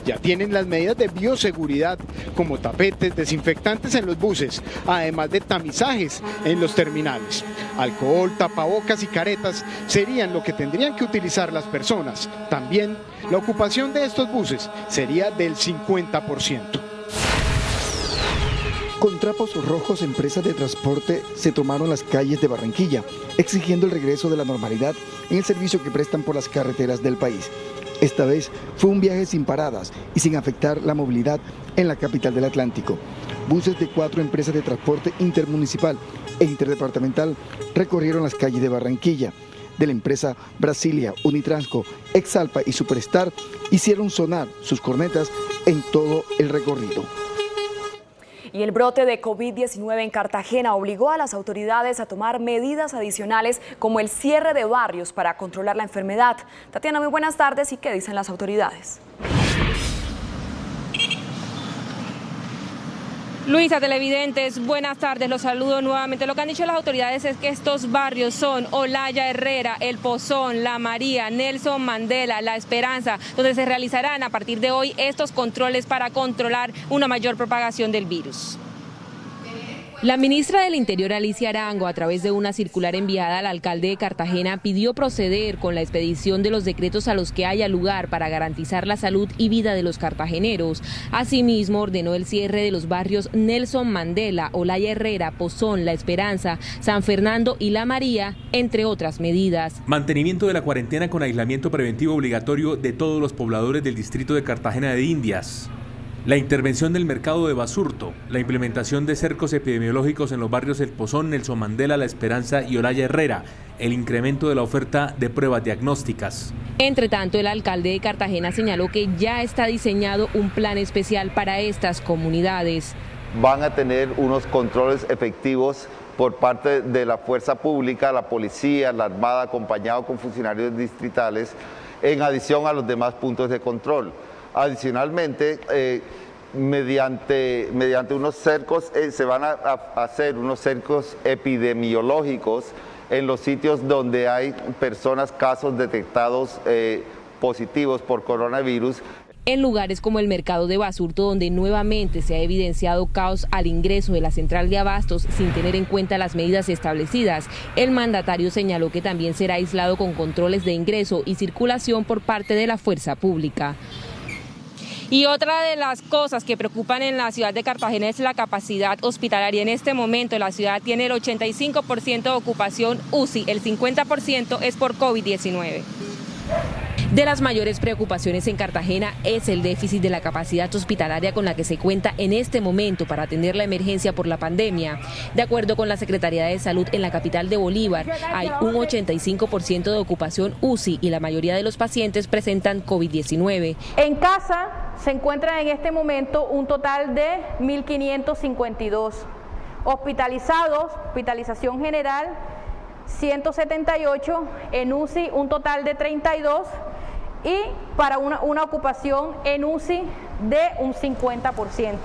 Ya tienen las medidas de bioseguridad como tapetes, desinfectantes en los buses, además de tamizajes en los terminales. Alcohol, tapabocas y caretas serían lo que tendrían que utilizar las personas. También la ocupación de estos buses sería del 50%. Con trapos rojos, empresas de transporte se tomaron las calles de Barranquilla, exigiendo el regreso de la normalidad en el servicio que prestan por las carreteras del país. Esta vez fue un viaje sin paradas y sin afectar la movilidad en la capital del Atlántico. Buses de 4 empresas de transporte intermunicipal e interdepartamental recorrieron las calles de Barranquilla. de la empresa Brasilia, Unitransco, Exalpa y Superstar hicieron sonar sus cornetas en todo el recorrido. Y el brote de COVID-19 en Cartagena obligó a las autoridades a tomar medidas adicionales como el cierre de barrios para controlar la enfermedad. Tatiana, muy buenas tardes. ¿Y qué dicen las autoridades? Luisa, televidentes, buenas tardes, los saludo nuevamente. Lo que han dicho las autoridades es que estos barrios son Olaya Herrera, El Pozón, La María, Nelson Mandela, La Esperanza, donde se realizarán a partir de hoy estos controles para controlar una mayor propagación del virus. La ministra del Interior, Alicia Arango, a través de una circular enviada al alcalde de Cartagena, pidió proceder con la expedición de los decretos a los que haya lugar para garantizar la salud y vida de los cartageneros. Asimismo, ordenó el cierre de los barrios Nelson Mandela, Olaya Herrera, Pozón, La Esperanza, San Fernando y La María, entre otras medidas. Mantenimiento de la cuarentena con aislamiento preventivo obligatorio de todos los pobladores del distrito de Cartagena de Indias. La intervención del mercado de Basurto, la implementación de cercos epidemiológicos en los barrios El Pozón, Nelson Mandela, La Esperanza y Olaya Herrera, el incremento de la oferta de pruebas diagnósticas. Entre tanto, el alcalde de Cartagena señaló que ya está diseñado un plan especial para estas comunidades. Van a tener unos controles efectivos por parte de la fuerza pública, la policía, la armada, acompañado con funcionarios distritales, en adición a los demás puntos de control. Adicionalmente, mediante unos cercos, se van a hacer unos cercos epidemiológicos en los sitios donde hay personas, casos detectados positivos por coronavirus. En lugares como el mercado de Basurto, donde nuevamente se ha evidenciado caos al ingreso de la central de abastos sin tener en cuenta las medidas establecidas, el mandatario señaló que también será aislado con controles de ingreso y circulación por parte de la fuerza pública. Y otra de las cosas que preocupan en la ciudad de Cartagena es la capacidad hospitalaria. En este momento la ciudad tiene el 85% de ocupación UCI, el 50% es por COVID-19. De las mayores preocupaciones en Cartagena es el déficit de la capacidad hospitalaria con la que se cuenta en este momento para atender la emergencia por la pandemia. De acuerdo con la Secretaría de Salud en la capital de Bolívar, hay un 85% de ocupación UCI y la mayoría de los pacientes presentan COVID-19. En casa se encuentran en este momento un total de 1.552. Hospitalizados, hospitalización general, 178, en UCI un total de 32 y para una ocupación en UCI de un 50%.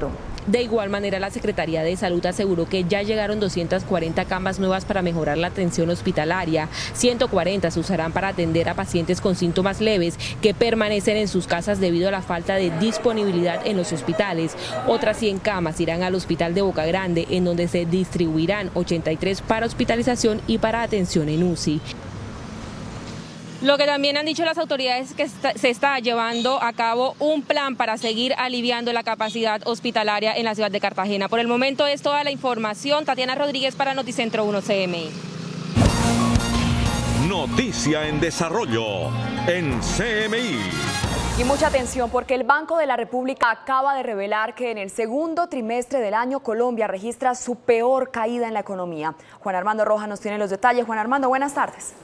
De igual manera, la Secretaría de Salud aseguró que ya llegaron 240 camas nuevas para mejorar la atención hospitalaria. 140 se usarán para atender a pacientes con síntomas leves que permanecen en sus casas debido a la falta de disponibilidad en los hospitales. Otras 100 camas irán al Hospital de Boca Grande, en donde se distribuirán 83 para hospitalización y para atención en UCI. Lo que también han dicho las autoridades es que se está llevando a cabo un plan para seguir aliviando la capacidad hospitalaria en la ciudad de Cartagena. Por el momento es toda la información. Tatiana Rodríguez para Noticentro 1 CMI. Noticia en desarrollo en CMI. Y mucha atención porque el Banco de la República acaba de revelar que en el segundo trimestre del año Colombia registra su peor caída en la economía. Juan Armando Rojas nos tiene los detalles. Juan Armando, buenas tardes.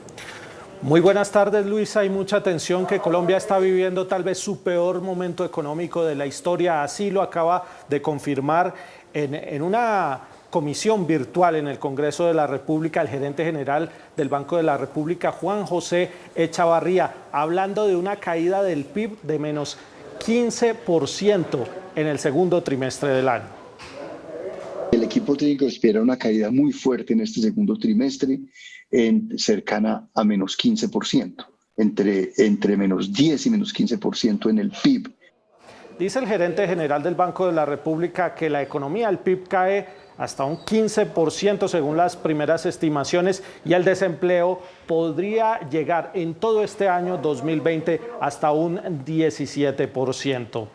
Muy buenas tardes, Luisa. Hay mucha atención que Colombia está viviendo tal vez su peor momento económico de la historia. Así lo acaba de confirmar en una comisión virtual en el Congreso de la República el gerente general del Banco de la República, Juan José Echavarría, hablando de una caída del PIB de menos 15% en el segundo trimestre del año. El equipo técnico espera una caída muy fuerte en este segundo trimestre, cercana a menos 15%, entre menos 10 y menos 15% en el PIB. Dice el gerente general del Banco de la República que la economía, el PIB, cae hasta un 15% según las primeras estimaciones y el desempleo podría llegar en todo este año 2020 hasta un 17%.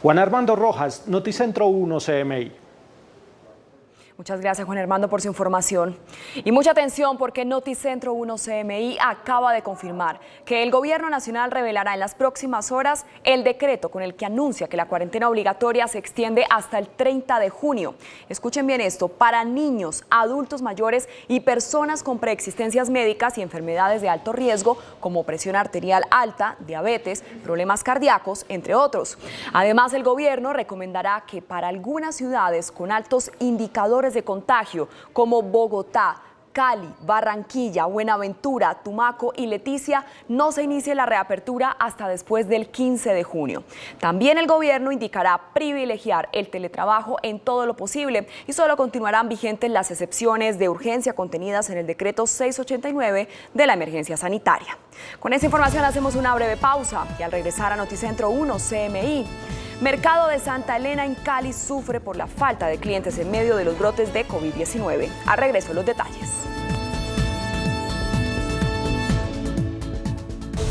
Juan Armando Rojas, Noticentro 1 CMI. Muchas gracias, Juan Armando, por su información. Y mucha atención porque Noticentro 1 CMI acaba de confirmar que el Gobierno Nacional revelará en las próximas horas el decreto con el que anuncia que la cuarentena obligatoria se extiende hasta el 30 de junio. Escuchen bien esto, para niños, adultos mayores y personas con preexistencias médicas y enfermedades de alto riesgo como presión arterial alta, diabetes, problemas cardíacos, entre otros. Además, el Gobierno recomendará que para algunas ciudades con altos indicadores de contagio como Bogotá, Cali, Barranquilla, Buenaventura, Tumaco y Leticia no se inicie la reapertura hasta después del 15 de junio. También el gobierno indicará privilegiar el teletrabajo en todo lo posible y solo continuarán vigentes las excepciones de urgencia contenidas en el decreto 689 de la emergencia sanitaria. Con esta información hacemos una breve pausa y al regresar a Noticentro 1 CMI, Mercado de Santa Elena en Cali sufre por la falta de clientes en medio de los brotes de COVID-19. Al regreso los detalles.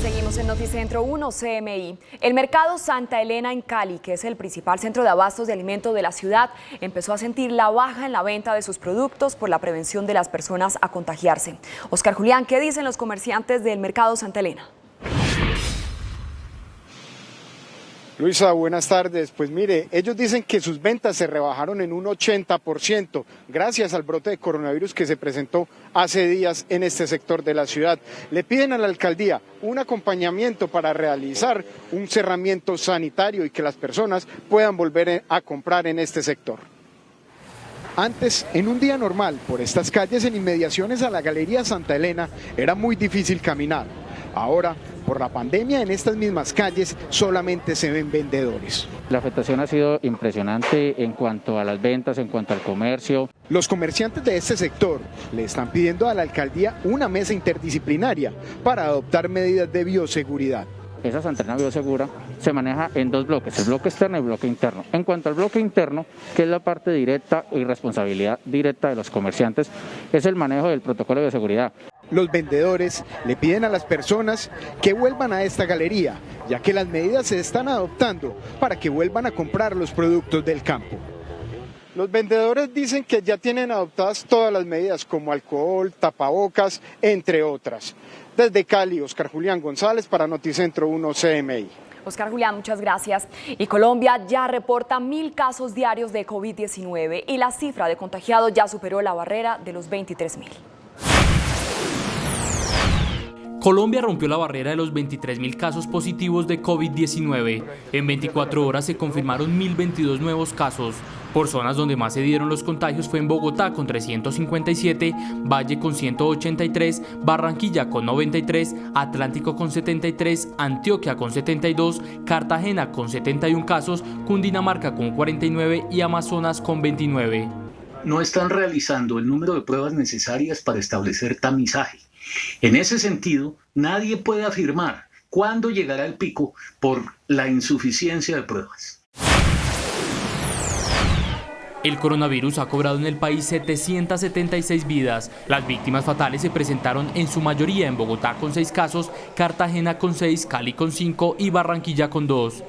Seguimos en Noticentro 1 CMI. El Mercado Santa Elena en Cali, que es el principal centro de abastos de alimentos de la ciudad, empezó a sentir la baja en la venta de sus productos por la prevención de las personas a contagiarse. Oscar Julián, ¿qué dicen los comerciantes del Mercado Santa Elena? Luisa, buenas tardes. Pues mire, ellos dicen que sus ventas se rebajaron en un 80% gracias al brote de coronavirus que se presentó hace días en este sector de la ciudad. Le piden a la alcaldía un acompañamiento para realizar un cerramiento sanitario y que las personas puedan volver a comprar en este sector. Antes, en un día normal, por estas calles en inmediaciones a la Galería Santa Elena, era muy difícil caminar. Ahora, por la pandemia, en estas mismas calles solamente se ven vendedores. La afectación ha sido impresionante en cuanto a las ventas, en cuanto al comercio. Los comerciantes de este sector le están pidiendo a la alcaldía una mesa interdisciplinaria para adoptar medidas de bioseguridad. Esa Santa Elena Biosegura se maneja en dos bloques, el bloque externo y el bloque interno. En cuanto al bloque interno, que es la parte directa y responsabilidad directa de los comerciantes, es el manejo del protocolo de bioseguridad. Los vendedores le piden a las personas que vuelvan a esta galería, ya que las medidas se están adoptando para que vuelvan a comprar los productos del campo. Los vendedores dicen que ya tienen adoptadas todas las medidas como alcohol, tapabocas, entre otras. Desde Cali, Oscar Julián González para Noticentro 1 CMI. Oscar Julián, muchas gracias. Y Colombia ya reporta 1000 casos diarios de COVID-19 y la cifra de contagiados ya superó la barrera de los 23.000. Colombia rompió la barrera de los 23.000 casos positivos de COVID-19. En 24 horas se confirmaron 1.022 nuevos casos. Por zonas donde más se dieron los contagios fue en Bogotá con 357, Valle con 183, Barranquilla con 93, Atlántico con 73, Antioquia con 72, Cartagena con 71 casos, Cundinamarca con 49 y Amazonas con 29. No están realizando el número de pruebas necesarias para establecer tamizaje. En ese sentido, nadie puede afirmar cuándo llegará el pico por la insuficiencia de pruebas. El coronavirus ha cobrado en el país 776 vidas. Las víctimas fatales se presentaron en su mayoría en Bogotá con 6 casos, Cartagena con 6, Cali con 5 y Barranquilla con 2.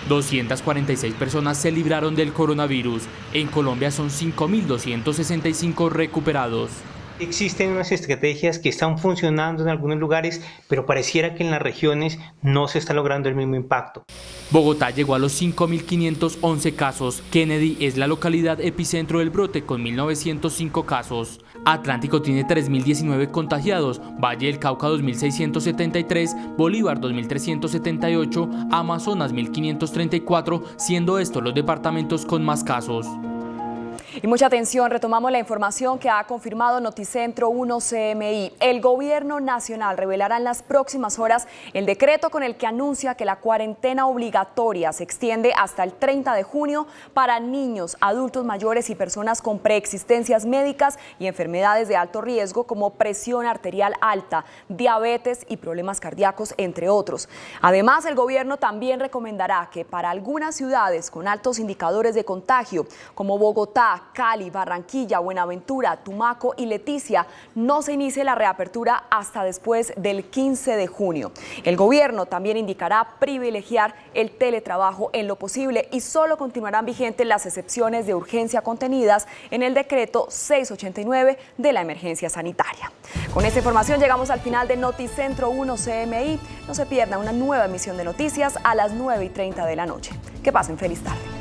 246 personas se libraron del coronavirus. En Colombia son 5.265 recuperados. Existen unas estrategias que están funcionando en algunos lugares, pero pareciera que en las regiones no se está logrando el mismo impacto. Bogotá llegó a los 5.511 casos. Kennedy es la localidad epicentro del brote con 1.905 casos. Atlántico tiene 3.019 contagiados, Valle del Cauca 2.673, Bolívar 2.378, Amazonas 1.534, siendo estos los departamentos con más casos. Y mucha atención, retomamos la información que ha confirmado Noticentro 1 CMI. El Gobierno Nacional revelará en las próximas horas el decreto con el que anuncia que la cuarentena obligatoria se extiende hasta el 30 de junio para niños, adultos mayores y personas con preexistencias médicas y enfermedades de alto riesgo como presión arterial alta, diabetes y problemas cardíacos, entre otros. Además, el gobierno también recomendará que para algunas ciudades con altos indicadores de contagio como Bogotá, Cali, Barranquilla, Buenaventura, Tumaco y Leticia no se inicie la reapertura hasta después del 15 de junio. El gobierno también indicará privilegiar el teletrabajo en lo posible y solo continuarán vigentes las excepciones de urgencia contenidas en el decreto 689 de la emergencia sanitaria. Con esta información llegamos al final de Noticentro 1 CMI. No se pierda una nueva emisión de noticias a las 9:30 de la noche. Que pasen feliz tarde.